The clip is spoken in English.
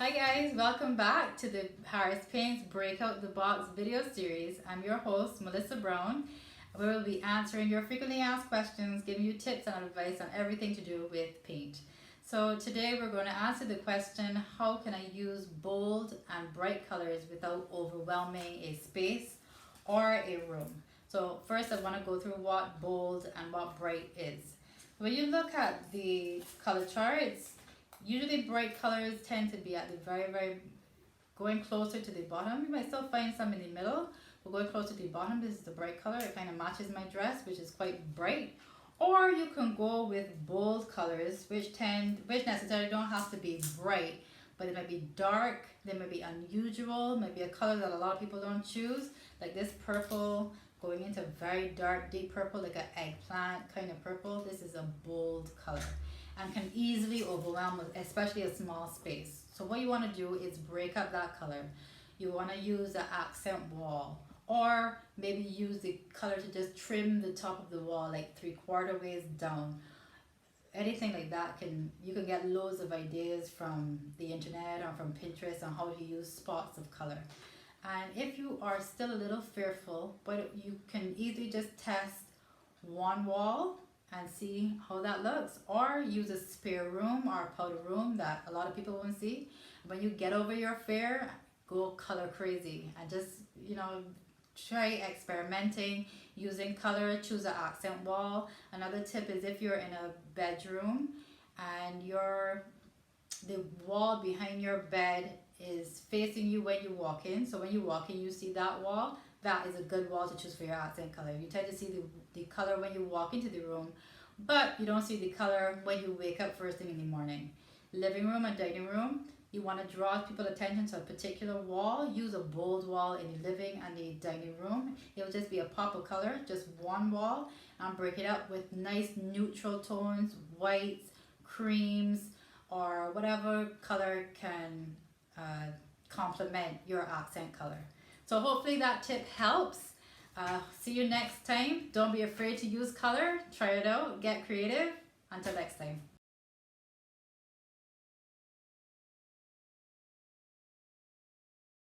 Hi guys, welcome back to the Harris Paints Breakout the Box video series. I'm your host, Melissa Browne. We will be answering your frequently asked questions, giving you tips and advice on everything to do with paint. So today we're going to answer the question, how can I use bold and bright colors without overwhelming a space or a room? So first I want to go through what bold and what bright is. When you look at the color charts, usually bright colors tend to be at the very going closer to the bottom. You might still find some in the middle, but going closer to the bottom, this is the bright color. It kind of matches my dress, which is quite bright. Or you can go with bold colors, which necessarily don't have to be bright, but it might be dark, they might be unusual, might be a color that a lot of people don't choose, like this purple going into very dark deep purple, like an eggplant kind of purple. This is a bold color and can easily overwhelm, especially a small space. So what you want to do is break up that color. You want to use the accent wall, or maybe use the color to just trim the top of the wall, like 3/4 ways down. Anything like that, you can get loads of ideas from the internet or from Pinterest on how to use spots of color. And if you are still a little fearful, but you can easily just test one wall and see how that looks, or use a spare room or a powder room that a lot of people won't see. When you get over your fear, go color crazy and just try experimenting using color. Choose an accent wall. Another tip is if you're in a bedroom and the wall behind your bed is facing you when you walk in, so when you walk in you see that wall, that is a good wall to choose for your accent color. You tend to see the color when you walk into the room, but you don't see the color when you wake up first thing in the morning. Living room and dining room, you want to draw people's attention to a particular wall. Use a bold wall in the living and the dining room. It will just be a pop of color, just one wall, and break it up with nice neutral tones, whites, creams, or whatever color can complement your accent color. So hopefully that tip helps. See you next time. Don't be afraid to use color. Try it out. Get creative. Until next time.